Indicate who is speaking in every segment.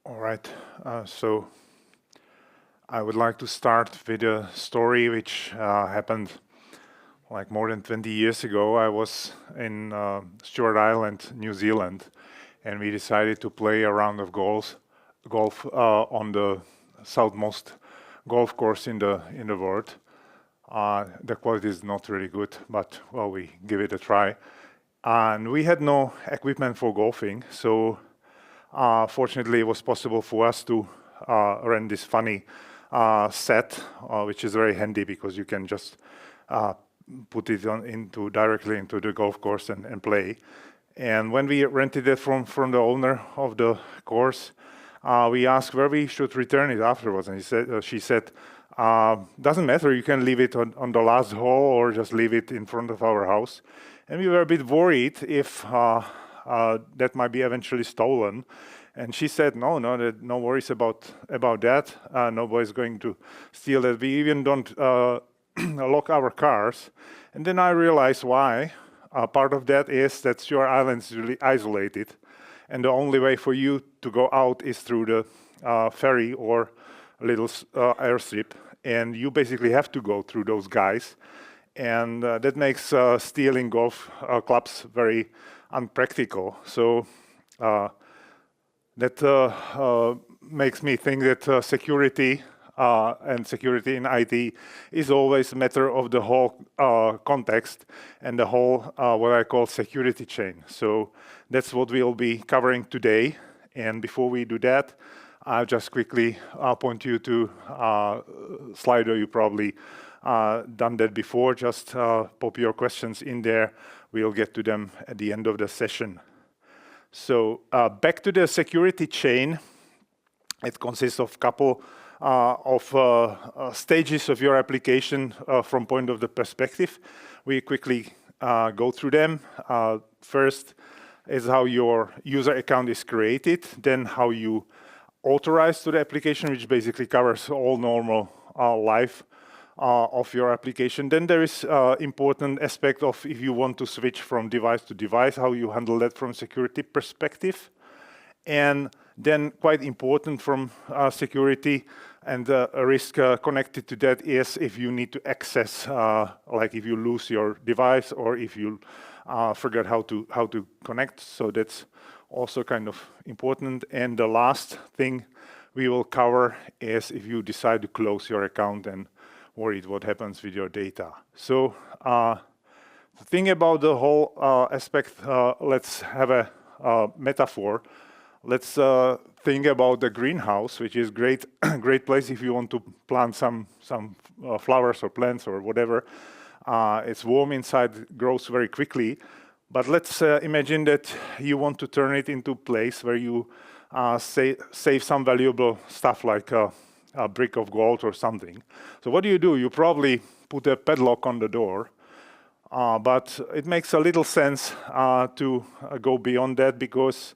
Speaker 1: All right, so I would like to start with a story which happened like more than 20 years ago. I was in Stewart Island, New Zealand, and we decided to play a round of golf on the southmost golf course in the world. The quality is not really good, but well, we give it a try. And we had no equipment for golfing, so fortunately, it was possible for us to rent this funny set, which is very handy because you can just put it directly into the golf course and play. And when we rented it from the owner of the course, we asked where we should return it afterwards, and she said, doesn't matter, you can leave it on the last hole or just leave it in front of our house. And we were a bit worried if that might be eventually stolen. And she said, no worries about that. Nobody's going to steal that. We even don't lock our cars. And then I realized why. Part of that is that Stewart Island is really isolated. And the only way for you to go out is through the ferry or a little airstrip. And you basically have to go through those guys. And that makes stealing golf clubs very unpractical. So that makes me think that security and security in IT is always a matter of the whole context and the whole what I call security chain. So that's what we'll be covering today. And before we do that, I'll just quickly point you to Slido. You probably done that before. Just pop your questions in there. We'll get to them at the end of the session. So back to the security chain. It consists of a couple of stages of your application from point of the perspective. We quickly go through them. First is how your user account is created, then how you authorize to the application, which basically covers all normal life of your application. Then there is important aspect of if you want to switch from device to device, how you handle that from security perspective. And then quite important from security and a risk connected to that is if you need to access, like if you lose your device or if you forget how to connect. So that's also kind of important. And the last thing we will cover is if you decide to close your account and worried what happens with your data. So the thing about the whole aspect, let's have a metaphor. Let's think about the greenhouse, which is great place if you want to plant some flowers or plants or whatever. It's warm inside, grows very quickly. But let's imagine that you want to turn it into a place where you save some valuable stuff like a brick of gold or something. So what do? You probably put a padlock on the door, but it makes a little sense to go beyond that because,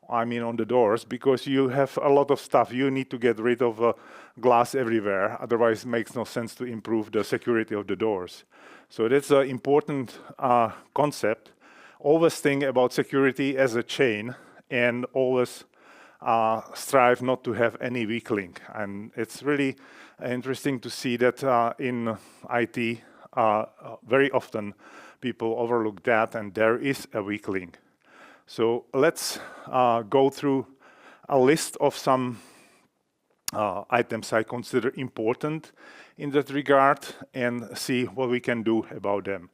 Speaker 1: on the doors, because you have a lot of stuff. You need to get rid of glass everywhere, otherwise it makes no sense to improve the security of the doors. So that's an important concept. Always think about security as a chain and always strive not to have any weak link. And it's really interesting to see that in IT, very often people overlook that and there is a weak link. So let's go through a list of some items I consider important in that regard and see what we can do about them.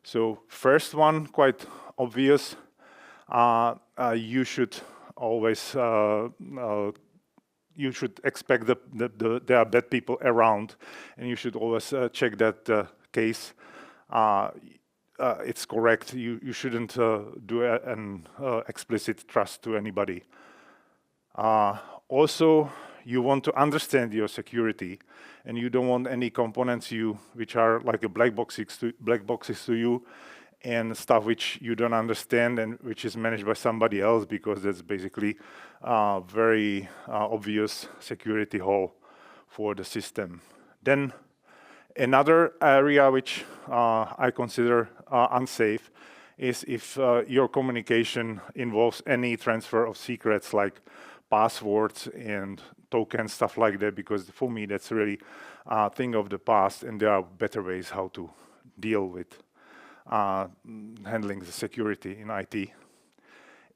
Speaker 1: So first one, quite obvious, you should always you should expect that there are bad people around, and you should always check that case it's correct. You shouldn't do an explicit trust to anybody. Also, you want to understand your security, and you don't want any components which are like a black boxes to you, and stuff which you don't understand and which is managed by somebody else, because that's basically a very obvious security hole for the system. Then another area which I consider unsafe is if your communication involves any transfer of secrets like passwords and tokens, stuff like that, because for me that's really a thing of the past, and there are better ways how to deal with handling the security in IT.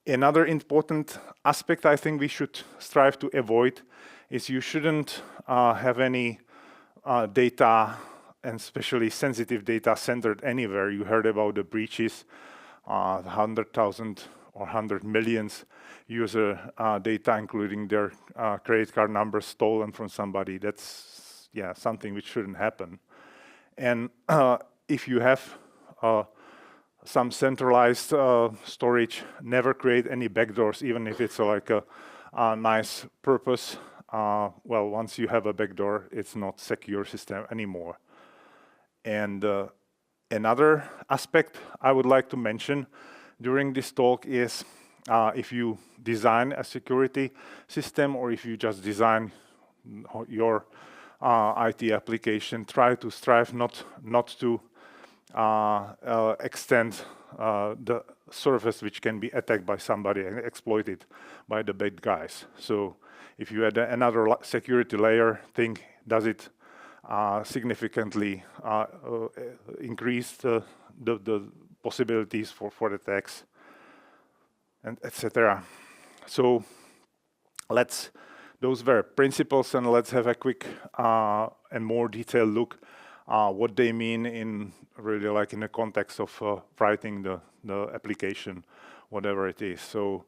Speaker 1: Another important aspect I think we should strive to avoid is you shouldn't have any data, and especially sensitive data, centered anywhere. You heard about the breaches, 100,000 or 100 million user data, including their credit card number stolen from somebody. That's something which shouldn't happen. And if you have some centralized storage, never create any backdoors, even if it's like a nice purpose. Well, once you have a backdoor, it's not secure system anymore. And another aspect I would like to mention during this talk is if you design a security system, or if you just design your IT application, try to strive not to extend the surface which can be attacked by somebody and exploited by the bad guys. So if you add another security layer, does it significantly increase the possibilities for attacks, and etc. So those were principles, and let's have a quick and more detailed look what they mean in really like in the context of writing the application, whatever it is. So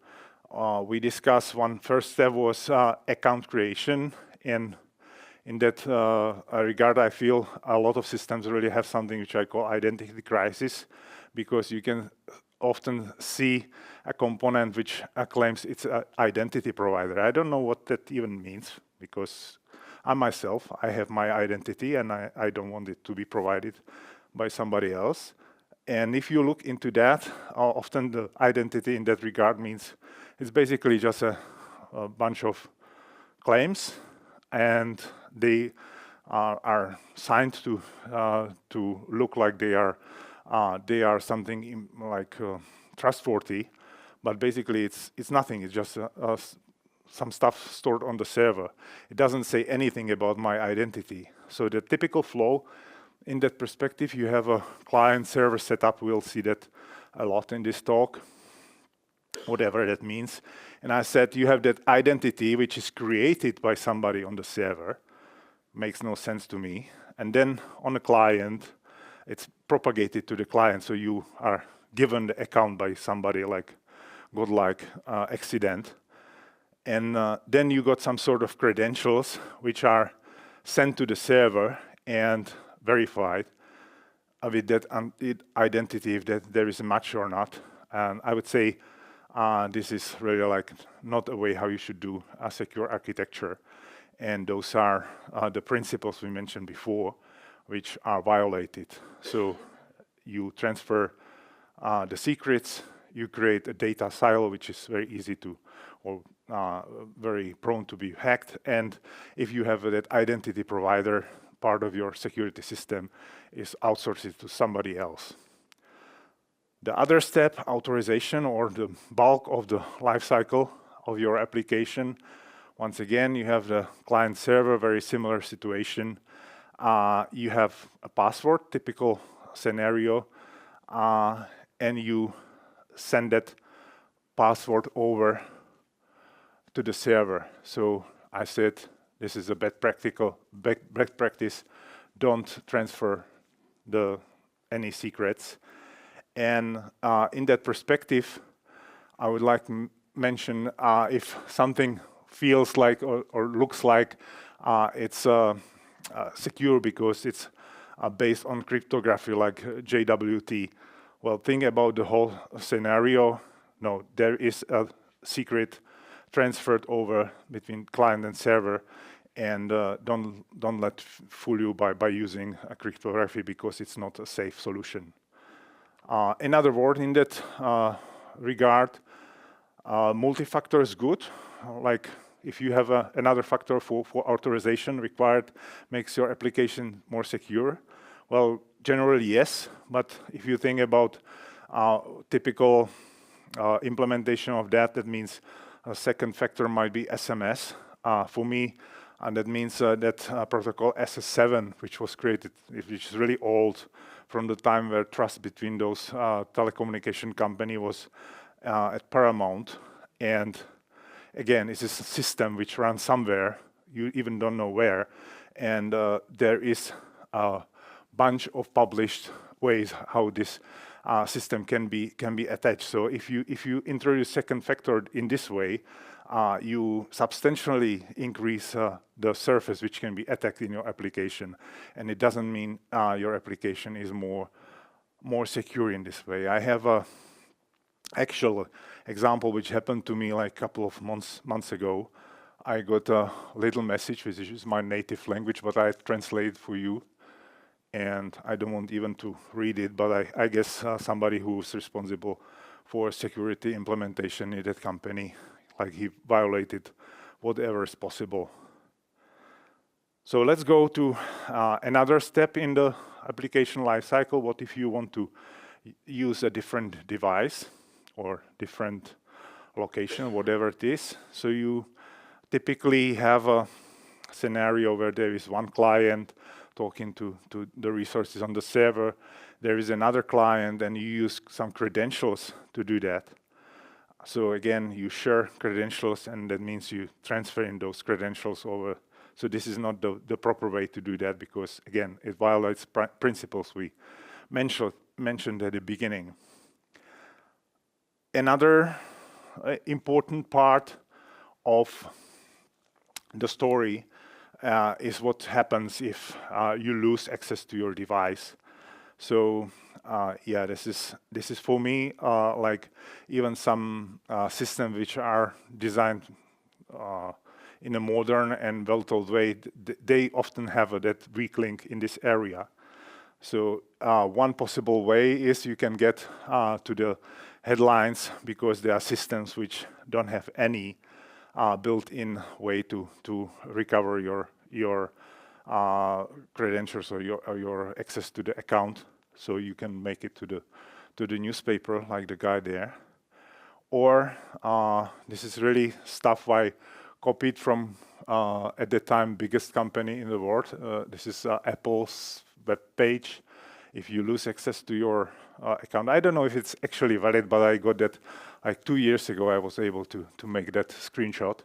Speaker 1: we discussed one first step was account creation, and in that regard, I feel a lot of systems really have something which I call identity crisis, because you can often see a component which claims it's an identity provider. I don't know what that even means, because I myself, I have my identity, and I don't want it to be provided by somebody else. And if you look into that, often the identity in that regard means it's basically just a bunch of claims, and they are signed to look like they are something like trustworthy, but basically it's nothing. It's just some stuff stored on the server. It doesn't say anything about my identity. So the typical flow in that perspective, you have a client-server setup. We'll see that a lot in this talk, whatever that means. And I said you have that identity which is created by somebody on the server. Makes no sense to me. And then on the client, it's propagated to the client. So you are given the account by somebody like godlike accident. And then you got some sort of credentials which are sent to the server and verified with that identity, if that there is a match or not. And I would say this is really like not a way how you should do a secure architecture. And those are the principles we mentioned before, which are violated. So you transfer the secrets, you create a data silo, which is very easy to, or very prone to be hacked. And if you have that identity provider, part of your security system is outsourced to somebody else. The other step, authorization, or the bulk of the life cycle of your application. Once again, you have the client server, very similar situation. You have a password, typical scenario, and you send that password over to the server. So I said this is a bad practice. Don't transfer any secrets. And in that perspective, I would like to mention if something feels like or looks like it's secure because it's based on cryptography like JWT. Well, think about the whole scenario. No, there is a secret transferred over between client and server, and don't let fool you by using a cryptography, because it's not a safe solution. Another word in that regard, multi-factor is good. Like if you have another factor for authorization required, makes your application more secure. Well, generally yes, but if you think about typical implementation of that, that means A second factor might be SMS. For me, and that means that protocol SS7, which was created, which is really old, from the time where trust between those telecommunication company was at paramount. And again, it's a system which runs somewhere, you even don't know where, and there is a bunch of published ways how this system can be attached. So if you introduce second factor in this way, you substantially increase the surface which can be attacked in your application, and it doesn't mean your application is more secure in this way. I have a actual example which happened to me like a couple of months ago. I got a little message, which is my native language, but I translate for you, and I don't want even to read it, but I guess somebody who's responsible for security implementation in that company, like he violated whatever is possible. So let's go to another step in the application lifecycle. What if you want to use a different device or different location, whatever it is? So you typically have a scenario where there is one client talking to the resources on the server. There is another client, and you use some credentials to do that. So again, you share credentials, and that means you transfer in those credentials over. So this is not the proper way to do that, because again, it violates principles we mentioned at the beginning. Another important part of the story is what happens if you lose access to your device. So yeah, this is for me like even some systems which are designed in a modern and well-told way, they often have that weak link in this area. So one possible way is you can get to the headlines because there are systems which don't have any built-in way to recover your credentials or your access to the account, so you can make it to the newspaper like the guy there. Or this is really stuff I copied from at the time biggest company in the world. This is Apple's web page. If you lose access to your account, I don't know if it's actually valid, but I got that like 2 years ago. I was able to make that screenshot.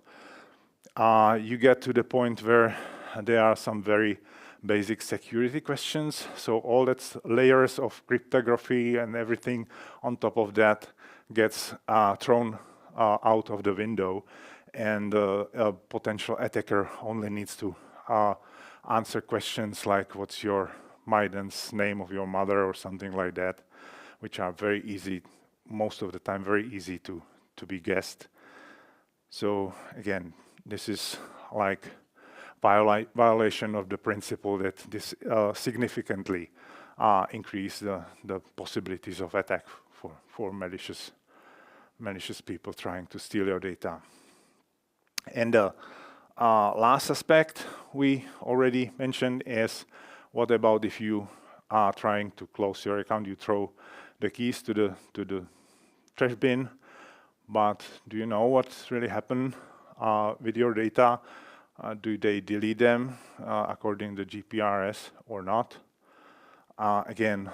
Speaker 1: You get to the point where there are some very basic security questions. So all that layers of cryptography and everything on top of that gets thrown out of the window, and a potential attacker only needs to answer questions like what's your maiden's name of your mother or something like that, which are very easy, most of the time very easy to be guessed. So again, this is like violation of the principle that this significantly increase the possibilities of attack for malicious people trying to steal your data. And the last aspect we already mentioned is, what about if you are trying to close your account? You throw the keys to the trash bin, but do you know what's really happened with your data? Do they delete them according to GPRS or not? Again,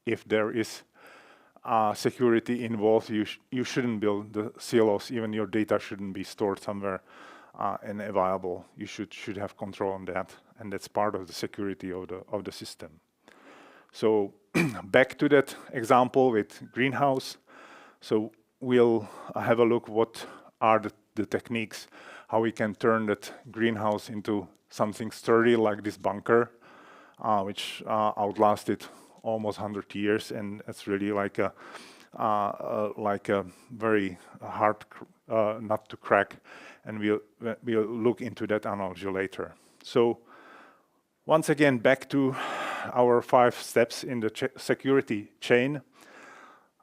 Speaker 1: if there is security involved, you shouldn't build the silos. Even your data shouldn't be stored somewhere and available. You should have control on that, and that's part of the security of the system. So back to that example with greenhouse. So we'll have a look what are the techniques, how we can turn that greenhouse into something sturdy like this bunker, which outlasted almost 100 years, and it's really like a very hard nut to crack, and we'll look into that analogy later. So once again, back to our 5 steps in the security chain.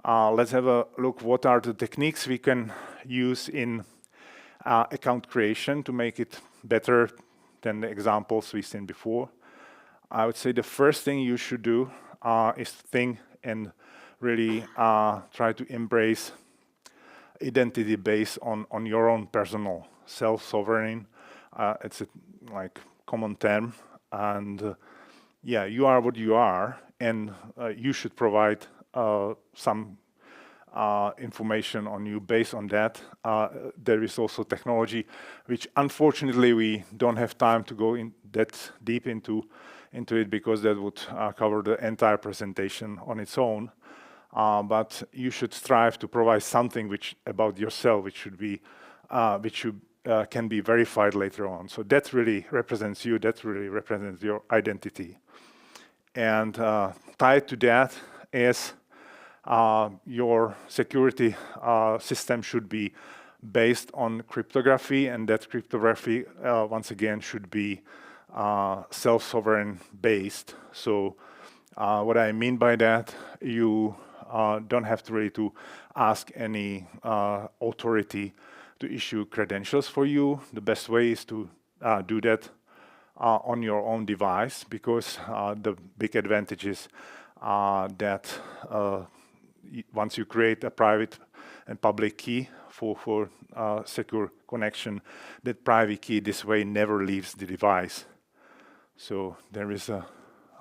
Speaker 1: Let's have a look what are the techniques we can use in account creation to make it better than the examples we've seen before. I would say the first thing you should do is think and really try to embrace identity based on your own personal self-sovereign. It's a like common term, and yeah, you are what you are, and you should provide some information on you based on that. There is also technology, which unfortunately we don't have time to go in that deep into it, because that would cover the entire presentation on its own. But you should strive to provide something which about yourself, which should be, can be verified later on. So that really represents you. That really represents your identity. And tied to that is your security system should be based on cryptography, and that cryptography, once again, should be self-sovereign based. So what I mean by that, you don't have to really to ask any authority to issue credentials for you. The best way is to do that on your own device, because the big advantage is that once you create a private and public key for secure connection, that private key this way never leaves the device. So there is a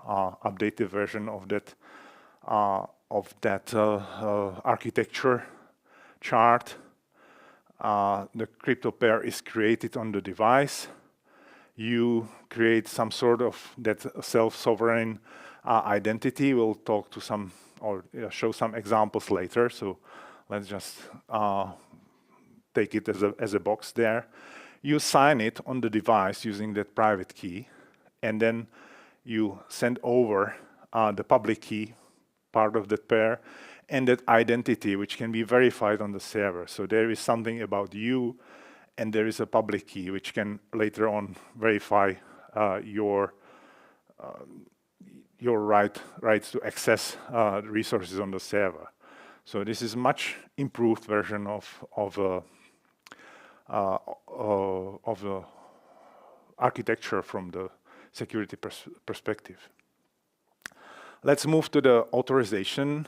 Speaker 1: updated version of that architecture chart. The crypto pair is created on the device. You create some sort of that self-sovereign identity. We'll talk to some or show some examples later. So let's just take it as a box there. You sign it on the device using that private key, and then you send over the public key, part of that pair, and that identity, which can be verified on the server. So there is something about you, and there is a public key, which can later on verify your rights to access resources on the server. So this is much improved version of the architecture from the security perspective. Let's move to the authorization.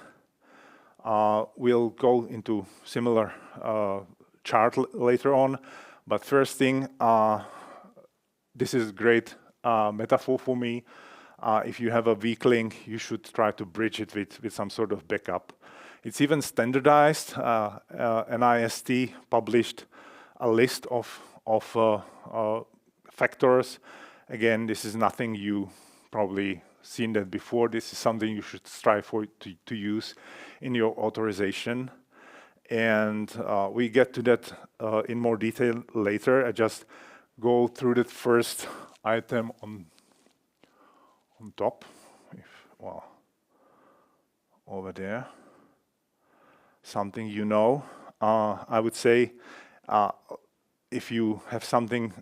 Speaker 1: We'll go into similar chart later on, but first thing, this is great metaphor for me. If you have a weak link, you should try to bridge it with some sort of backup. It's even standardized. NIST published a list of factors. Again, this is nothing you probably seen that before. This is something you should strive for to use in your authorization. And we get to that in more detail later. I just go through that first item on top, well, over there. Something you know. I would say if you have something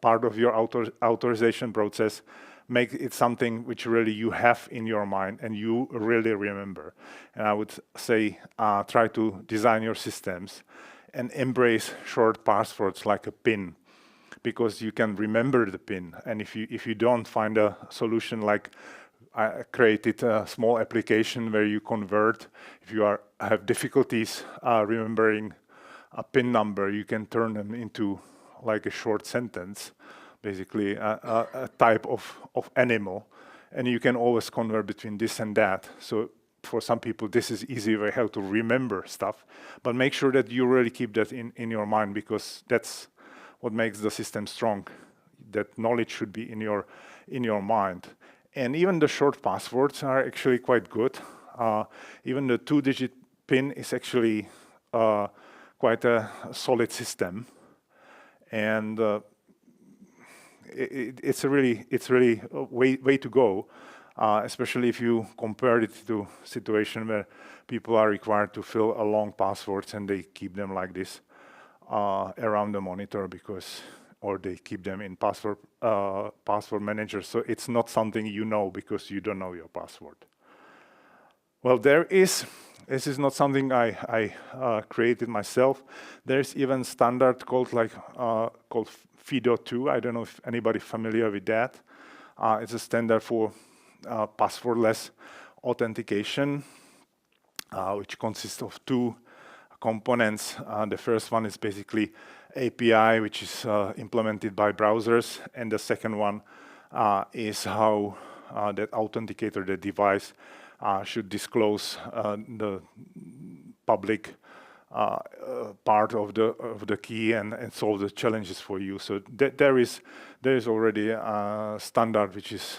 Speaker 1: part of your authorization process, make it something which really you have in your mind and you really remember. And I would say try to design your systems and embrace short passwords like a PIN, because you can remember the PIN. And if you don't find a solution, like I created a small application where you convert, if you have difficulties remembering a PIN number, you can turn them into like a short sentence, basically a type of animal, and you can always convert between this and that. So for some people, this is easy way how to remember stuff, but make sure that you really keep that in your mind, because that's what makes the system strong. That knowledge should be in your mind. And even the short passwords are actually quite good. Even the 2-digit PIN is actually quite a solid system, and it's really a way to go, especially if you compare it to a situation where people are required to fill a long passwords and they keep them like this around the monitor, or they keep them in password manager. So it's not something you know because you don't know your password. Well, this is not something I created myself. There's even standard called FIDO2. I don't know if anybody familiar with that. It's a standard for passwordless authentication, which consists of 2 components. The first one is basically API, which is implemented by browsers, and the second one is how that authenticator, the device, should disclose the public part of the key and solve the challenges for you. So there is already a standard which is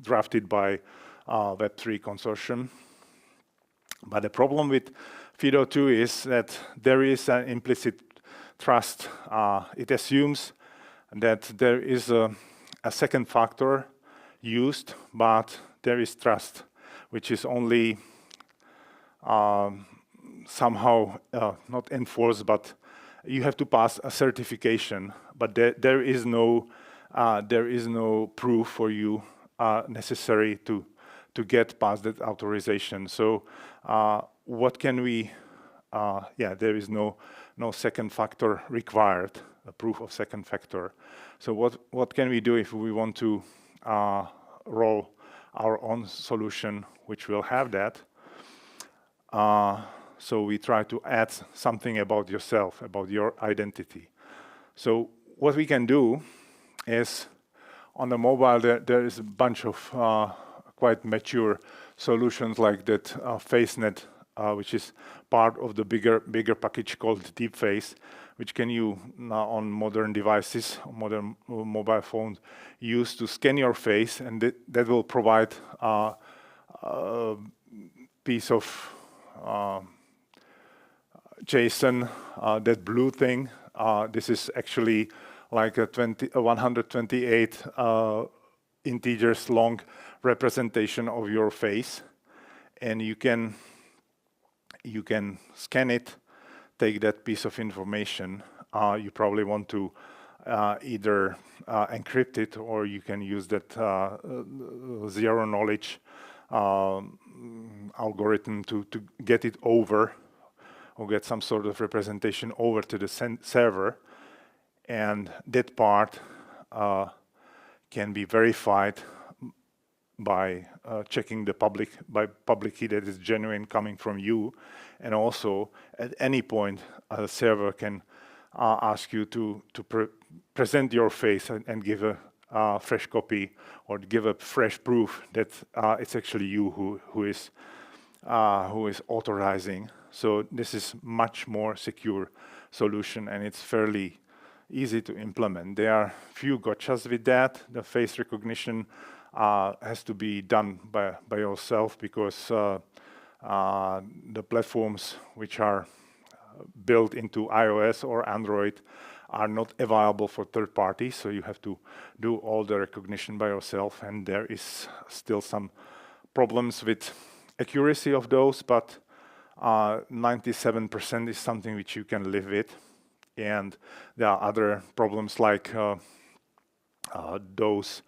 Speaker 1: drafted by Web3 consortium. But the problem with FIDO2 is that there is an implicit trust. It assumes that there is a second factor used, but there is trust, which is only somehow not enforced, but you have to pass a certification. But there is no proof for you necessary to get past that authorization. So what can we? There is no second factor required, a proof of second factor. So what can we do if we want to roll our own solution, which will have that? So we try to add something about yourself, about your identity. So what we can do is, on the mobile, there is a bunch of quite mature solutions like that FaceNet, which is part of the bigger package called DeepFace, which can you now on modern devices, modern mobile phones, use to scan your face, and that will provide a piece of JSON, that blue thing. This is actually like a 128 integers long representation of your face, and you can scan it, take that piece of information. You probably want to either encrypt it, or you can use that zero knowledge algorithm to get it over, or get some sort of representation over to the server, and that part can be verified by checking the public key that is genuine, coming from you. And also at any point a server can ask you to present your face and give a fresh copy, or give a fresh proof that it's actually you who is authorizing. So this is much more secure solution, and it's fairly easy to implement. There are few gotchas with that. The face recognition has to be done by yourself, because the platforms which are built into iOS or Android are not available for third parties, so you have to do all the recognition by yourself, and there is still some problems with accuracy of those, but 97% is something which you can live with. And there are other problems like those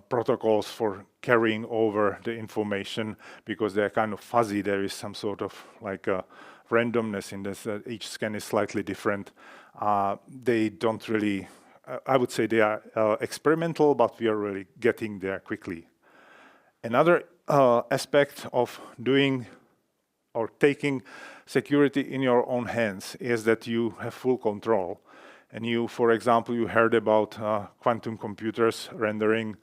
Speaker 1: protocols for carrying over the information, because they're kind of fuzzy. There is some sort of like a randomness in this, each scan is slightly different. They don't really, I would say they are experimental, but we are really getting there quickly. Another aspect of doing or taking security in your own hands is that you have full control. And you, for example, you heard about quantum computers rendering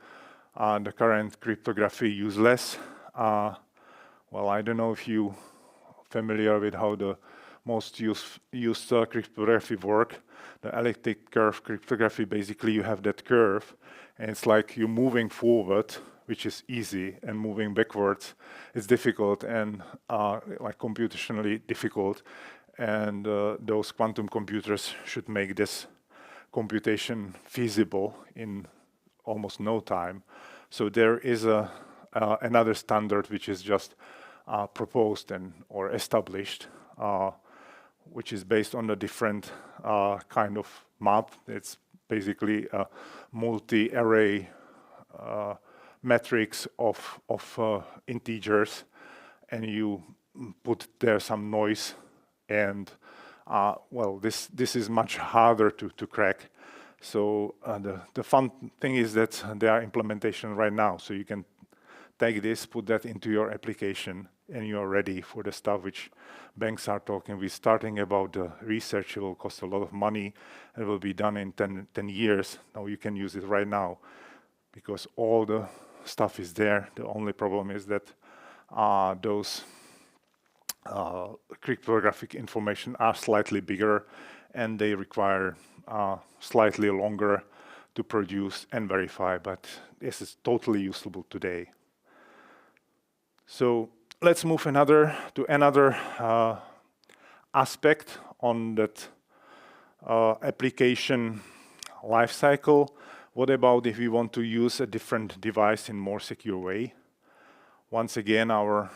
Speaker 1: the current cryptography useless. Well, I don't know if you familiar with how the most used cryptography work. The elliptic curve cryptography, basically you have that curve, and it's like you're moving forward, which is easy, and moving backwards is difficult, and like computationally difficult. And those quantum computers should make this computation feasible in almost no time. So there is another standard which is just proposed or established, which is based on a different kind of map. It's basically a multi-array matrix of integers, and you put there some noise, and well, this is much harder to crack. So the fun thing is that there are implementation right now, so you can take this, put that into your application, and you are ready for the stuff which banks are talking. We're starting about the research. It will cost a lot of money. It will be done in 10 years. Now you can use it right now because all the stuff is there. The only problem is that those cryptographic information are slightly bigger and they require slightly longer to produce and verify, but this is totally usable today. So let's move to another aspect on that application lifecycle. What about if we want to use a different device in more secure way? Once again, our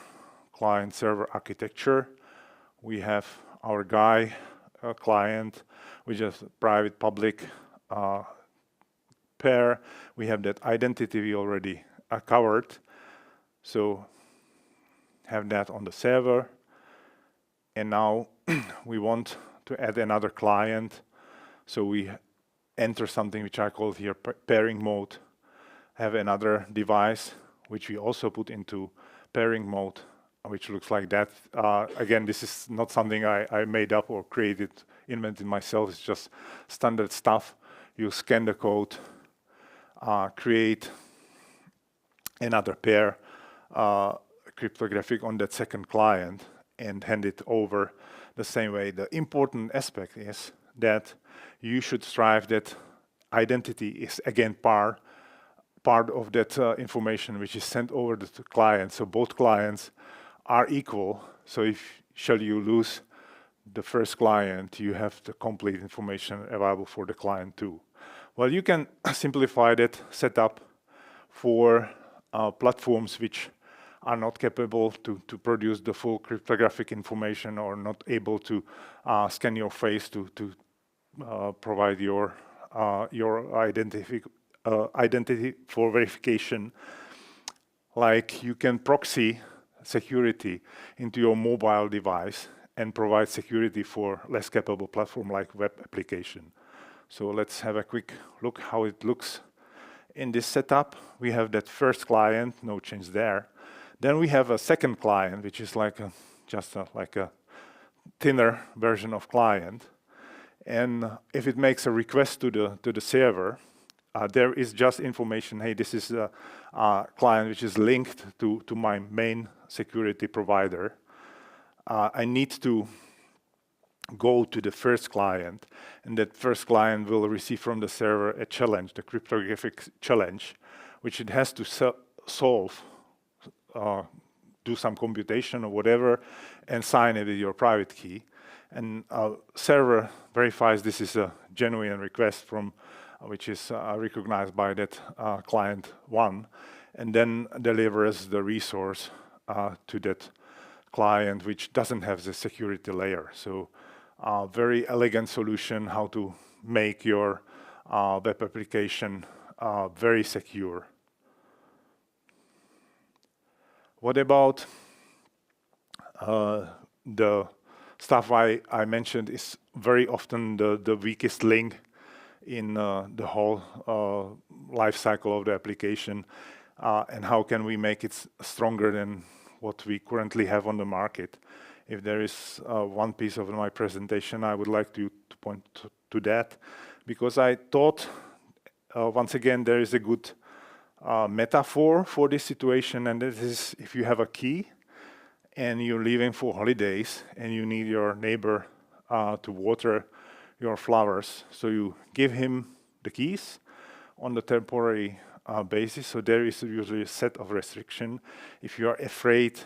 Speaker 1: client-server architecture. We have our client, which is private-public pair. We have that identity we already covered. So have that on the server. And now we want to add another client. So we enter something which I call here pairing mode. Have another device, which we also put into pairing mode, which looks like that. Again, this is not something I made up or invented myself. It's just standard stuff. You scan the code, create another pair cryptographic on that second client and hand it over the same way. The important aspect is that you should strive that identity is again part of that information which is sent over to the client. So both clients are equal. So if you lose the first client, you have the complete information available for the client too. Well, you can simplify that setup for platforms which are not capable to produce the full cryptographic information or not able to scan your face to provide your identity for verification. Like you can proxy security into your mobile device and provide security for less capable platform like web application. So let's have a quick look how it looks in this setup. We have that first client, no change there. Then we have a second client, which is like like a thinner version of client. And if it makes a request to the server, there is just information. Hey, this is a client which is linked to my main security provider. I need to go to the first client, and that first client will receive from the server a challenge, the cryptographic challenge, which it has to solve. Do some computation or whatever and sign it with your private key, and server verifies this is a genuine request from which is recognized by that client one, and then delivers the resource to that client which doesn't have the security layer. So very elegant solution how to make your web application very secure. What about the stuff I mentioned is very often the weakest link in the whole life cycle of the application, and how can we make it stronger than what we currently have on the market. If there is one piece of my presentation, I would like to point to that, because I thought, once again, there is a good metaphor for this situation, and this is if you have a key and you're leaving for holidays and you need your neighbor to water your flowers, so you give him the keys on the temporary basis. So there is usually a set of restriction. If you are afraid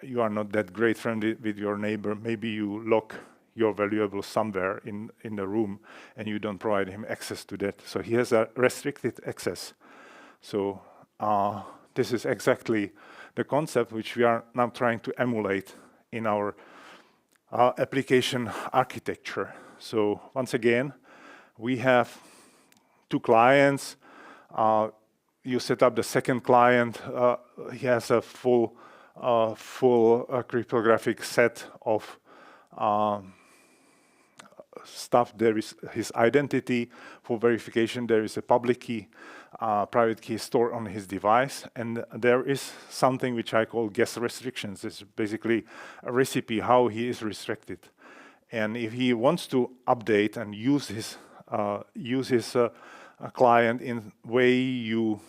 Speaker 1: you are not that great friend with your neighbor, maybe you lock your valuables somewhere in the room and you don't provide him access to that. So he has a restricted access. So this is exactly the concept which we are now trying to emulate in our application architecture. So once again, we have two clients. You set up the second client. He has a full cryptographic set of stuff. There is his identity for verification. There is a public key private key stored on his device, and there is something which I call guest restrictions. It's basically a recipe how he is restricted, and if he wants to update and use his client in way you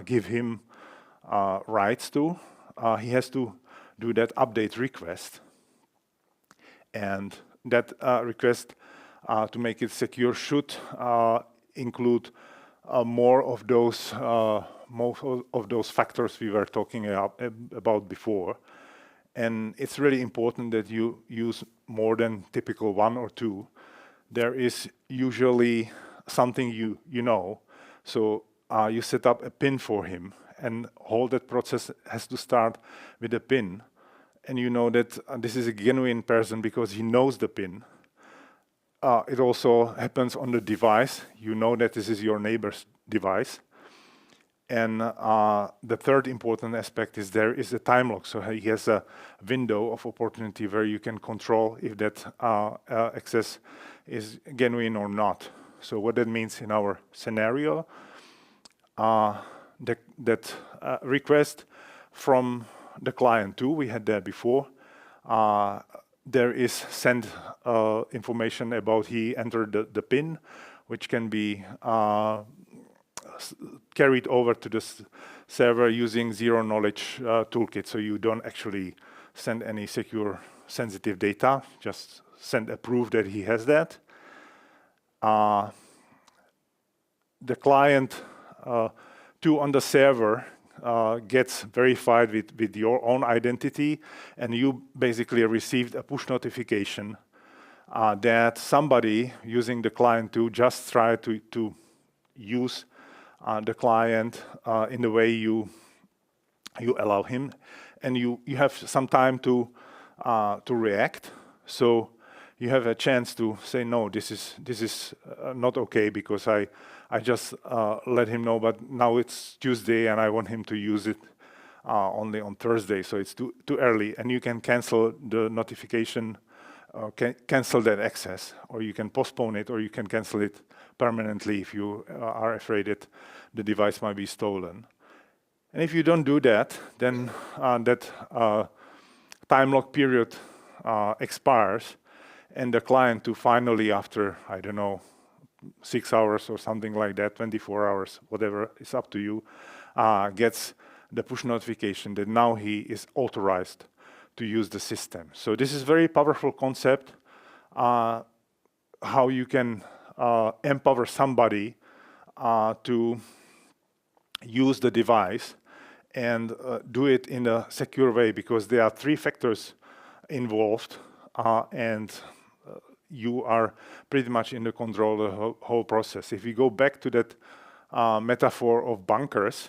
Speaker 1: give him rights to, he has to do that update request, and that request to make it secure should include more of those factors we were talking about before. And it's really important that you use more than typical one or two. There is usually something you know. So you set up a PIN for him, and all that process has to start with a PIN. And you know that this is a genuine person because he knows the PIN. It also happens on the device. You know that this is your neighbor's device. And the third important aspect is there is a time lock. So he has a window of opportunity where you can control if that access is genuine or not. So what that means in our scenario, that request from the client too, we had that before, there is sent information about he entered the PIN, which can be carried over to the server using zero knowledge toolkit. So you don't actually send any secure sensitive data, just send a proof that he has that. The client too on the server gets verified with your own identity, and you basically received a push notification that somebody using the client to just try to use the client in the way you allow him, and you have some time to react. So you have a chance to say, no, this is not okay, because I just let him know, but now it's Tuesday and I want him to use it only on Thursday, so it's too early, and you can cancel the notification, cancel that access, or you can postpone it, or you can cancel it permanently if you are afraid that the device might be stolen. And if you don't do that, then that time lock period expires, and the client to finally, after, I don't know, 6 hours or something like that, 24 hours, whatever, is up to you, gets the push notification that now he is authorized to use the system. So this is very powerful concept, how you can empower somebody to use the device and do it in a secure way, because there are 3 factors involved, and you are pretty much in the control of the whole process. If we go back to that metaphor of bunkers,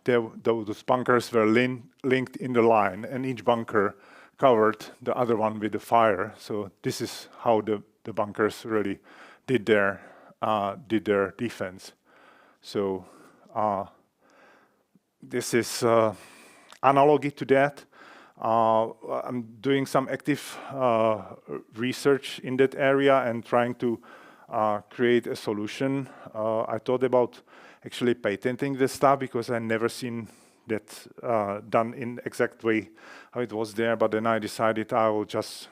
Speaker 1: those bunkers were linked in the line, and each bunker covered the other one with the fire. So this is how the bunkers really did their defense. So this is analogy to that. I'm doing some active research in that area and trying to create a solution. I thought about actually patenting this stuff, because I never seen that done in exact way how it was there, but then I decided I will just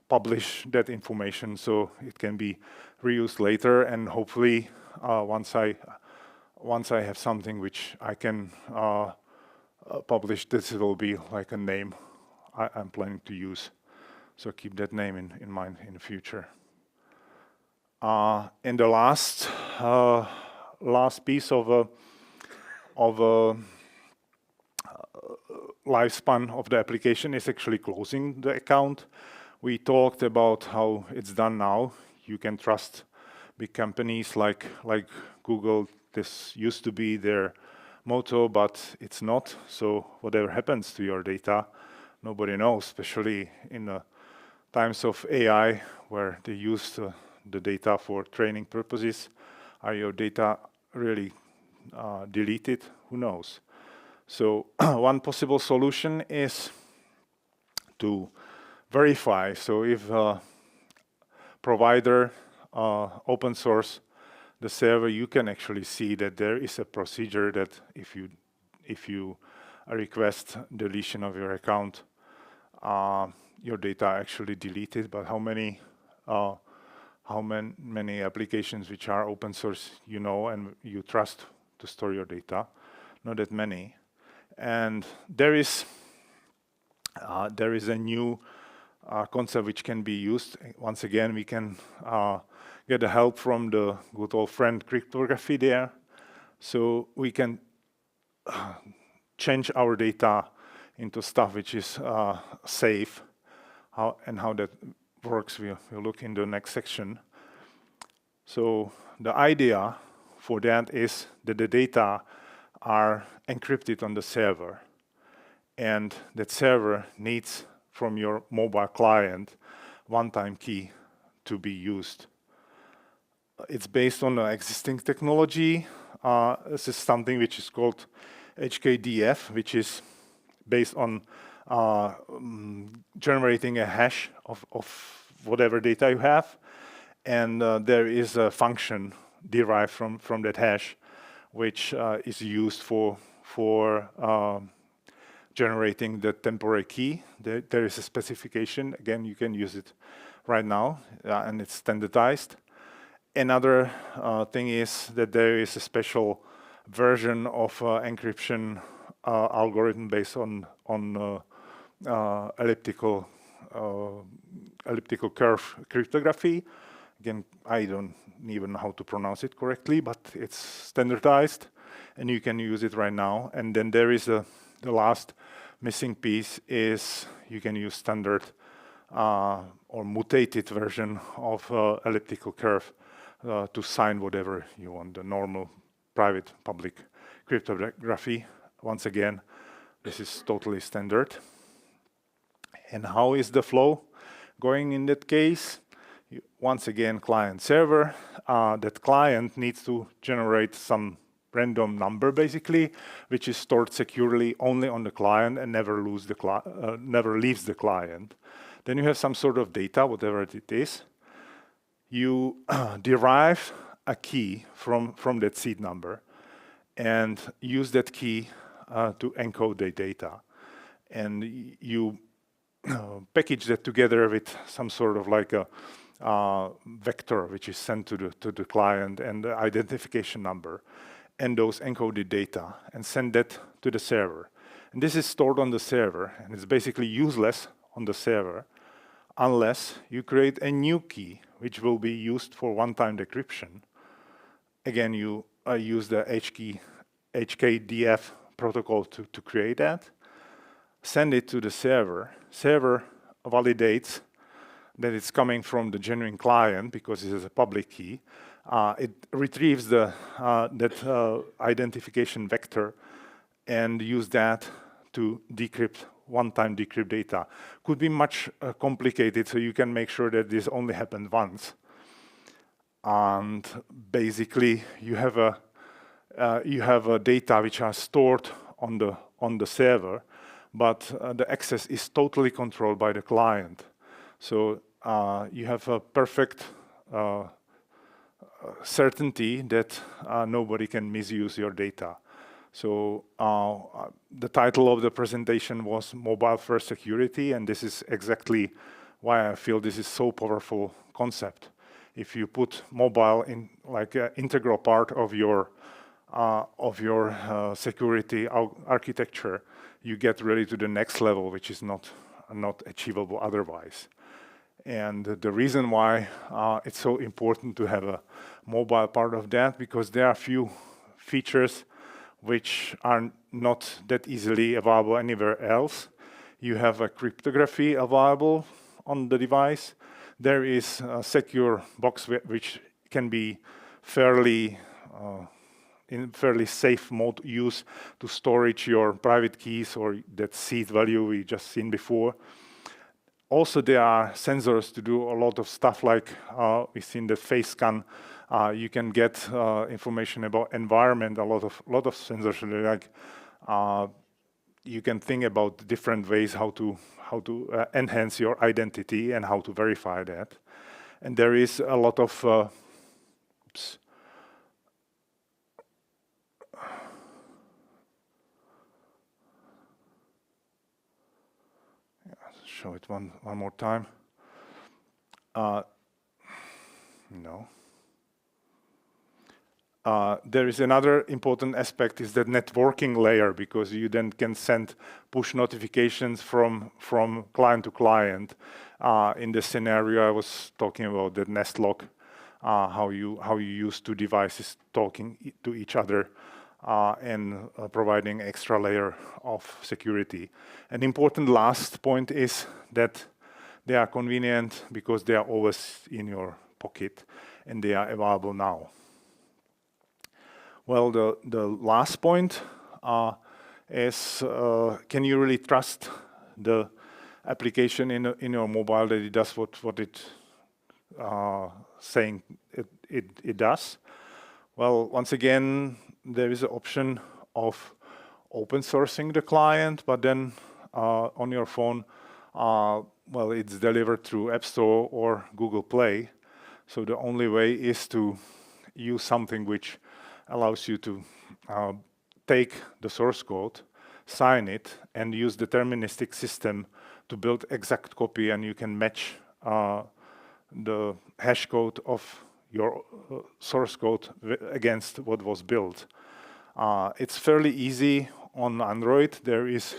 Speaker 1: publish that information so it can be reused later, and hopefully once I have something which I can publish, this will be like a name I'm planning to use. So keep that name in mind in the future. And the last piece of a lifespan of the application is actually closing the account. We talked about how it's done now. You can trust big companies like Google. This used to be their motto, but it's not. So whatever happens to your data, nobody knows, especially in the times of AI, where they use the data for training purposes. Are your data really deleted? Who knows? So one possible solution is to verify. So if a provider, open source the server, you can actually see that there is a procedure that if you request deletion of your account, your data are actually deleted. But how many applications which are open source and you trust to store your data? Not that many. And there is a new concept which can be used. Once again, we can get the help from the good old friend cryptography there. So we can change our data into stuff which is safe. How that works, we'll look in the next section. So the idea for that is that the data are encrypted on the server, and that server needs from your mobile client one-time key to be used. It's based on existing technology. This is something which is called HKDF, which is based on generating a hash of whatever data you have, and there is a function derived from that hash, which is used for generating the temporary key. There is a specification. Again, you can use it right now, and it's standardized. Another thing is that there is a special version of encryption algorithm based on elliptical curve cryptography. Again, I don't even know how to pronounce it correctly, but it's standardized, and you can use it right now. And then there is the last missing piece is you can use standard or mutated version of elliptical curve to sign whatever you want, the normal private public cryptography. Once again, this is totally standard. And how is the flow going in that case? Once again, client server. That client needs to generate some random number, basically, which is stored securely only on the client and never leaves the client. Then you have some sort of data, whatever it is. You derive a key from that seed number and use that key to encode the data. And you package that together with some sort of like a vector which is sent to the client and the identification number and those encoded data, and send that to the server. And this is stored on the server, and it's basically useless on the server unless you create a new key which will be used for one-time decryption. Again, you use the HKDF protocol to create that, send it to the server. Server validates that it's coming from the genuine client because it is a public key. It retrieves that identification vector and use that to decrypt, one-time decrypt data. Could be much complicated, so you can make sure that this only happened once. And basically, you have a data which are stored on the server, but the access is totally controlled by the client. So you have a perfect certainty that nobody can misuse your data. So the title of the presentation was Mobile First Security, and this is exactly why I feel this is so powerful concept. If you put mobile in like an integral part of your security architecture, you get really to the next level, which is not achievable otherwise. And the reason why it's so important to have a mobile part of that, because there are few features which are not that easily available anywhere else. You have a cryptography available on the device. There is a secure box which can be in fairly safe mode used to storage your private keys or that seed value we just seen before. Also, there are sensors to do a lot of stuff like we've seen the face scan. You can get information about environment. A lot of sensors, like you can think about different ways how to enhance your identity and how to verify that. And there is a lot of show it one more time. No. There is another important aspect is the networking layer, because you then can send push notifications from client to client. In the scenario I was talking about, the Nest lock, how you use two devices talking to each other and providing extra layer of security. An important last point is that they are convenient because they are always in your pocket and they are available now. Well, the last point is, can you really trust the application in your mobile that it does what it saying it does? Well, once again, there is an option of open sourcing the client, but then on your phone, well, it's delivered through App Store or Google Play. So the only way is to use something which allows you to take the source code, sign it, and use deterministic system to build exact copy, and you can match the hash code of your source code against what was built. It's fairly easy on Android. There is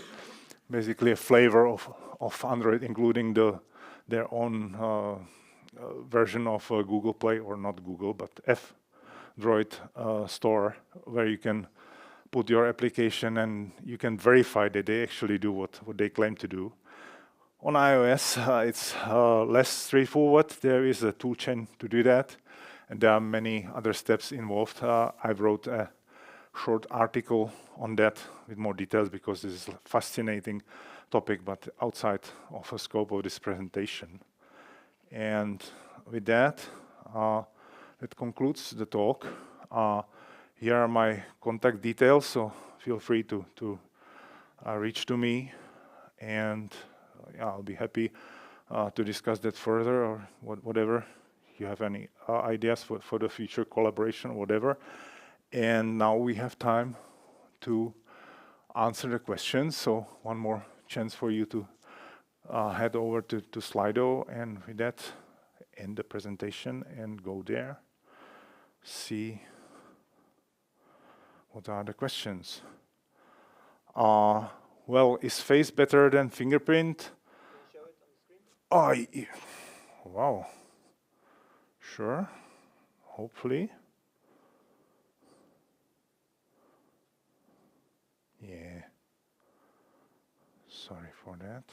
Speaker 1: basically a flavor of Android, including their own version of Google Play, or not Google, but F-Droid store, where you can put your application and you can verify that they actually do what they claim to do. On iOS, it's less straightforward. There is a toolchain to do that, and there are many other steps involved. I wrote a short article on that with more details because this is a fascinating topic, but outside of the scope of this presentation. And with that, that concludes the talk. Here are my contact details, so feel free to reach to me, and yeah, I'll be happy to discuss that further, or whatever. You have any ideas for the future collaboration, whatever. And now we have time to answer the questions. So one more chance for you to head over to Slido, and with that, end the presentation and go there. See what are the questions. Well, is face better than fingerprint?
Speaker 2: Can you show it on the screen?
Speaker 1: Wow. Sure. Hopefully. Yeah. Sorry for that.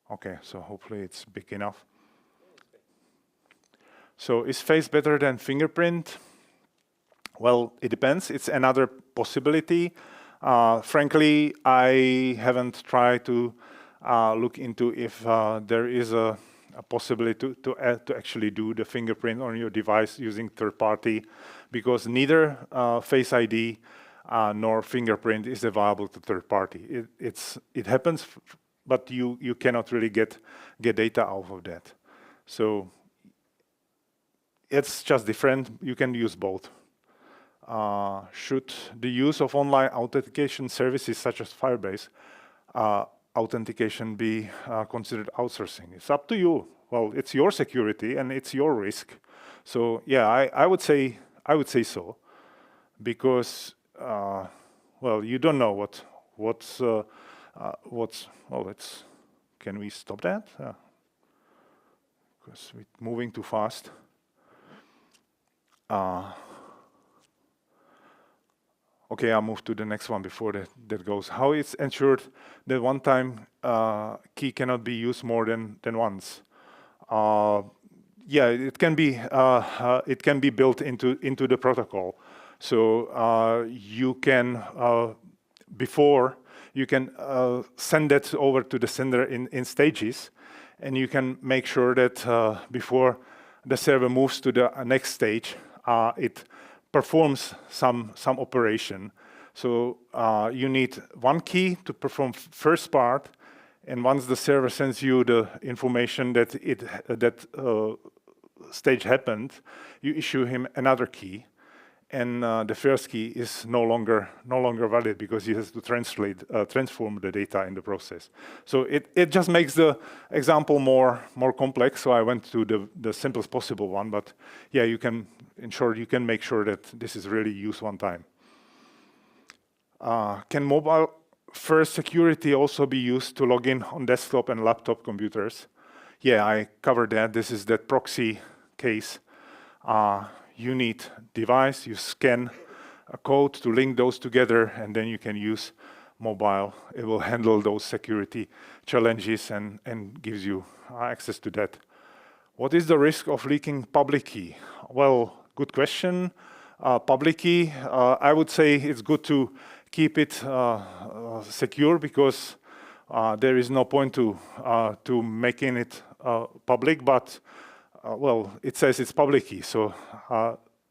Speaker 1: Okay, so hopefully it's big enough. So is face better than fingerprint? Well, it depends. It's another possibility. Frankly, I haven't tried to look into if there is a possibility to actually do the fingerprint on your device using third party, because neither Face ID nor fingerprint is available to third party. It happens, but you cannot really get data out of that. So it's just different. You can use both. Should the use of online authentication services such as Firebase authentication be considered outsourcing? It's up to you. Well, it's your security and it's your risk. So yeah, I would say so, because well, you don't know what's well, can we stop that? Because we're moving too fast. Okay, I'll move to the next one before that goes. How is ensured that one-time key cannot be used more than once? Yeah, it can be built into the protocol. So you can before you can send that over to the sender in stages, and you can make sure that before the server moves to the next stage, it performs some operation. So you need one key to perform first part, and once the server sends you the information that that stage happened, you issue him another key, and the first key is no longer valid because he has to transform the data in the process. So it just makes the example more complex. So I went to the simplest possible one, but yeah, you can make sure that this is really used one time. Can mobile first security also be used to log in on desktop and laptop computers? Yeah, I covered that. This is that proxy case. You need device, you scan a code to link those together, and then you can use mobile. It will handle those security challenges and gives you access to that. What is the risk of leaking public key? Well, good question. Public key, I would say it's good to keep it secure because there is no point to making it public, but well, it says it's public key, so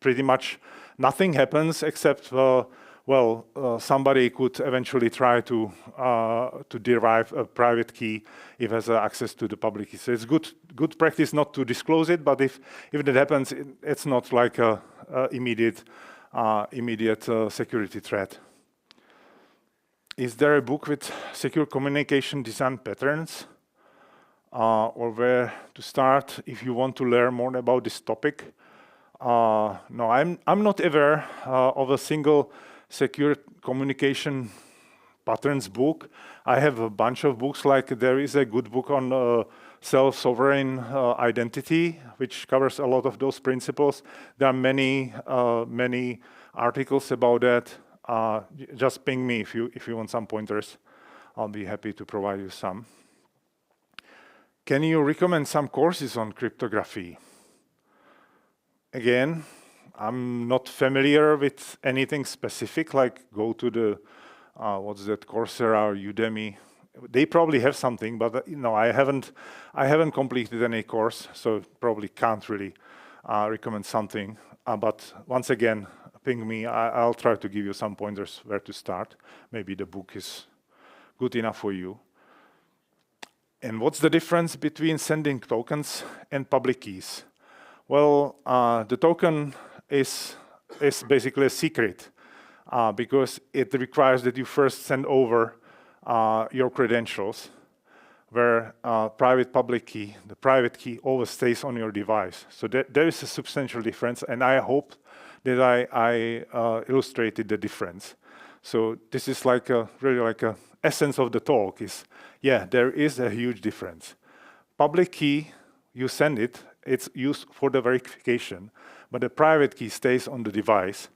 Speaker 1: pretty much nothing happens except somebody could eventually try to derive a private key if has access to the public key. So it's good practice not to disclose it, but if it happens, it's not like a immediate security threat. Is there a book with secure communication design patterns? Or where to start if you want to learn more about this topic? No, I'm not aware of a single secure communication patterns book. I have a bunch of books, like there is a good book on self-sovereign identity, which covers a lot of those principles. There are many articles about that. Just ping me if you want some pointers. I'll be happy to provide you some. Can you recommend some courses on cryptography? Again, I'm not familiar with anything specific, like go to the, what's that, Coursera or Udemy. They probably have something, but I haven't completed any course, so probably can't really recommend something. But once again, ping me. I'll try to give you some pointers where to start. Maybe the book is good enough for you. And what's the difference between sending tokens and public keys? Well, the token is basically a secret because it requires that you first send over your credentials, where public key, the private key always stays on your device. So there is a substantial difference, and I hope that I illustrated the difference. So this is really like a essence of the talk is, yeah, there is a huge difference. Public key, you send it, it's used for the verification, but the private key stays on the device,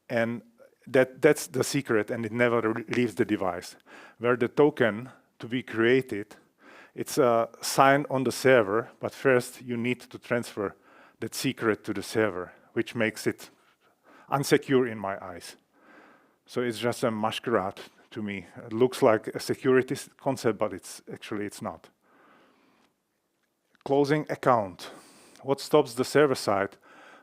Speaker 1: and that's the secret, and it never leaves the device. Where the token to be created, it's signed on the server, but first you need to transfer that secret to the server, which makes it unsecure in my eyes. So it's just a masquerade to me. It looks like a security concept, but it's not. Closing account. What stops the server side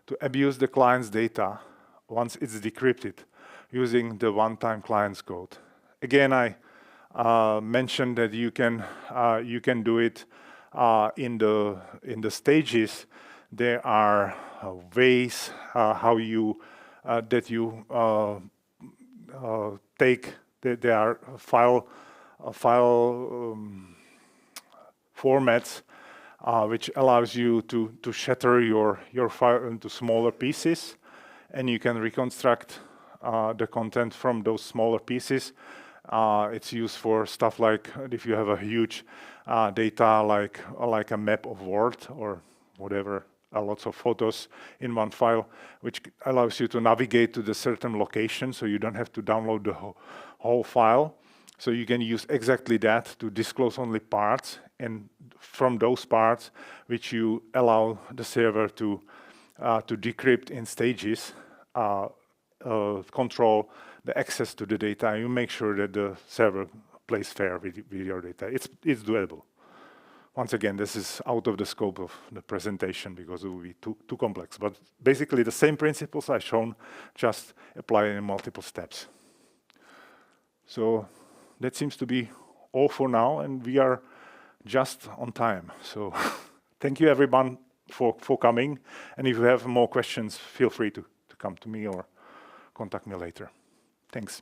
Speaker 1: to abuse the client's data once it's decrypted using the one-time client's code? Again, I mentioned that you can do it in the stages. There are ways how you take. There are file formats which allows you to shatter your file into smaller pieces, and you can reconstruct the content from those smaller pieces. It's used for stuff like if you have a huge data, like a map of Word or whatever, lots of photos in one file, which allows you to navigate to the certain location, so you don't have to download the whole file. So you can use exactly that to disclose only parts, and from those parts, which you allow the server to decrypt in stages, control the access to the data. You make sure that the server plays fair with your data. It's doable. Once again, this is out of the scope of the presentation because it will be too complex. But basically, the same principles I've shown, just applied in multiple steps. So that seems to be all for now, and we are just on time. So thank you, everyone, for coming. And if you have more questions, feel free to come to me or contact me later. Thanks.